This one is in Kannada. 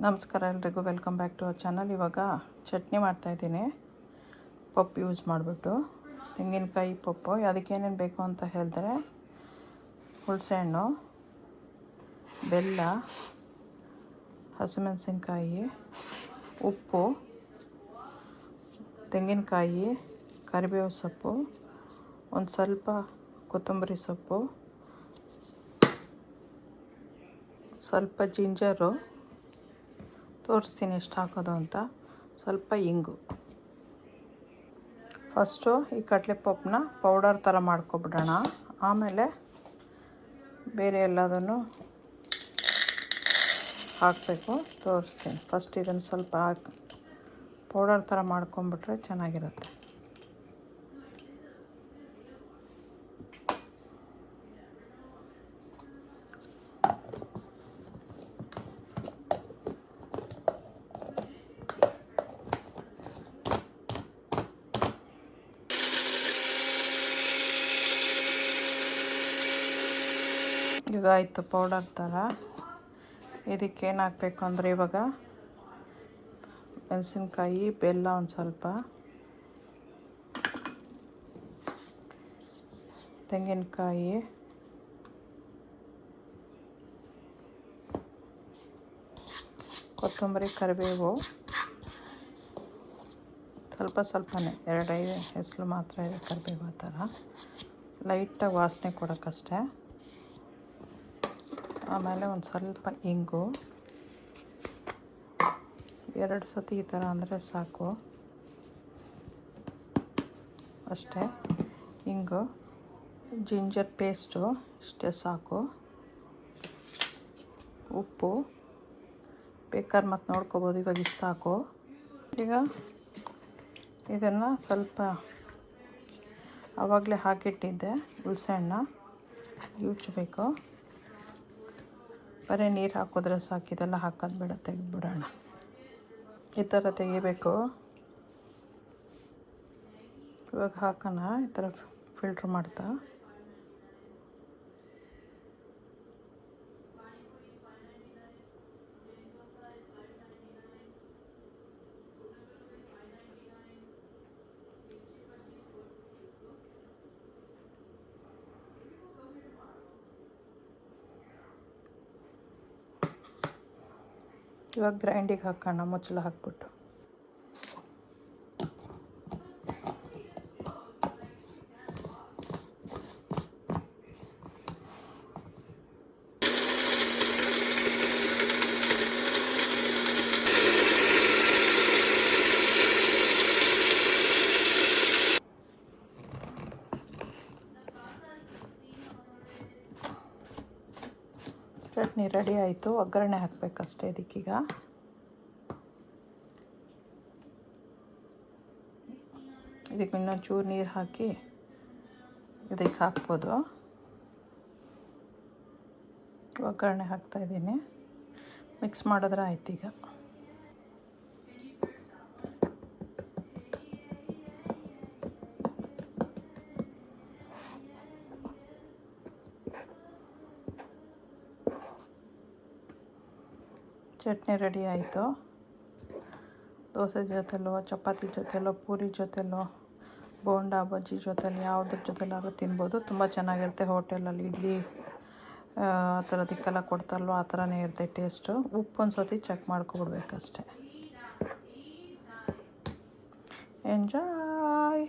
ನಮಸ್ಕಾರ ಎಲ್ರಿಗೂ, welcome back to our channel. ಇವಾಗ ಚಟ್ನಿ ಮಾಡ್ತಾಯಿದ್ದೀನಿ ಪಪ್ಪು ಯೂಸ್ ಮಾಡಿಬಿಟ್ಟು. ತೆಂಗಿನಕಾಯಿ ಪಪ್ಪು. ಅದಕ್ಕೆ ಏನೇನು ಬೇಕು ಅಂತ ಹೇಳಿದ್ರೆ, ಹುಣಸೆಹಣ್ಣು, ಬೆಲ್ಲ, ಹಸಿಮೆಣಸಿನ್ಕಾಯಿ, ಉಪ್ಪು, ತೆಂಗಿನಕಾಯಿ, ಕರಿಬೇವು ಸೊಪ್ಪು, ಒಂದು ಸ್ವಲ್ಪ ಕೊತ್ತಂಬರಿ ಸೊಪ್ಪು, ಸ್ವಲ್ಪ ಜಿಂಜರು, ತೋರಿಸ್ತೀನಿ ಎಷ್ಟು ಹಾಕೋದು ಅಂತ, ಸ್ವಲ್ಪ ಇಂಗು. ಫಸ್ಟು ಈ ಕಡಲೆ ಪಪ್ಪನ್ನ ಪೌಡರ್ ಥರ ಮಾಡ್ಕೊಬಿಡೋಣ. ಆಮೇಲೆ ಬೇರೆ ಎಲ್ಲದನ್ನು ಹಾಕಬೇಕು, ತೋರಿಸ್ತೀನಿ. ಫಸ್ಟ್ ಇದನ್ನು ಸ್ವಲ್ಪ ಪೌಡರ್ ಥರ ಮಾಡ್ಕೊಂಬಿಟ್ರೆ ಚೆನ್ನಾಗಿರುತ್ತೆ. ಈಗ ಆಯಿತು ಪೌಡರ್ ಥರ. ಇದಕ್ಕೇನು ಹಾಕಬೇಕು ಅಂದರೆ, ಇವಾಗ ಮೆಣಸಿನ್ಕಾಯಿ, ಬೆಲ್ಲ ಒಂದು ಸ್ವಲ್ಪ, ತೆಂಗಿನಕಾಯಿ, ಕೊತ್ತಂಬರಿ, ಕರಿಬೇವು ಸ್ವಲ್ಪನೇ, 2-5 ಹೆಸರು ಮಾತ್ರ ಇದೆ ಕರಿಬೇವು. ಆ ಥರ ಲೈಟಾಗಿ ವಾಸನೆ ಕೊಡೋಕ್ಕಷ್ಟೇ. ಆಮೇಲೆ ಒಂದು ಸ್ವಲ್ಪ ಇಂಗು, 2 ಸತಿ ಈ ಥರ ಅಂದರೆ ಸಾಕು, ಅಷ್ಟೇ. ಇಂಗು, ಜಿಂಜರ್ ಪೇಸ್ಟು ಇಷ್ಟೇ ಸಾಕು, ಉಪ್ಪು ಬೇಕಾದ್ರೆ ಮತ್ತೆ ನೋಡ್ಕೊಬೋದು, ಇವಾಗ ಇಷ್ಟು ಸಾಕು. ಈಗ ಇದನ್ನು ಸ್ವಲ್ಪ ಆವಾಗಲೇ ಹಾಕಿಟ್ಟಿದ್ದೆ ಹುಣಸೆಹಣ್ಣ ಉಜ್ಜಬೇಕು. ಬರೀ ನೀರು ಹಾಕಿದ್ರೆ ಸಾಕು, ಇದೆಲ್ಲ ಹಾಕೋದು ಬೇಡ, ತೆಗೆದುಬಿಡೋಣ. ಈ ಥರ ತೆಗಿಬೇಕು. ಇವಾಗ ಹಾಕೋಣ, ಈ ಥರ ಫಿಲ್ಟ್ರ್ ಮಾಡ್ತಾ. ಇವಾಗ ಗ್ರೈಂಡಿಗೆ ಹಾಕೋಣ, ಮುಚ್ಚಳ ಹಾಕ್ಬಿಟ್ಟು. ಚಟ್ನಿ ರೆಡಿ ಆಯಿತು. ಒಗ್ಗರಣೆ ಹಾಕಬೇಕಷ್ಟೇ ಇದಕ್ಕೀಗ. ಇದಕ್ಕೆ ಇನ್ನೊಂದು ಚೂರು ನೀರು ಹಾಕಿ ಇದಕ್ಕೆ ಹಾಕ್ಬೋದು. ಒಗ್ಗರಣೆ ಹಾಕ್ತಾಯಿದ್ದೀನಿ. ಮಿಕ್ಸ್ ಮಾಡಿದ್ರೆ ಆಯ್ತು. ಈಗ ಚಟ್ನಿ ರೆಡಿ ಆಯಿತು. ದೋಸೆ ಜೊತೆಲೋ, ಚಪಾತಿ ಜೊತೆಲೋ, ಪೂರಿ ಜೊತೆಲೋ, ಬೋಂಡಾ ಬಜ್ಜಿ ಜೊತೆಲಿ, ಯಾವುದ್ರ ಜೊತೆಲಾದ್ರೂ ತಿನ್ಬೋದು. ತುಂಬ ಚೆನ್ನಾಗಿರುತ್ತೆ. ಹೋಟೆಲಲ್ಲಿ ಇಡ್ಲಿ ಆ ಥರದಕ್ಕೆಲ್ಲ ಕೊಡ್ತಾರಲ್ವ, ಆ ಥರನೇ ಇರುತ್ತೆ ಟೇಸ್ಟು. ಉಪ್ಪು ಒಂದು ಸತಿ ಚೆಕ್ ಮಾಡ್ಕೊಬಿಡ್ಬೇಕಷ್ಟೆ. ಎಂಜಾಯ್.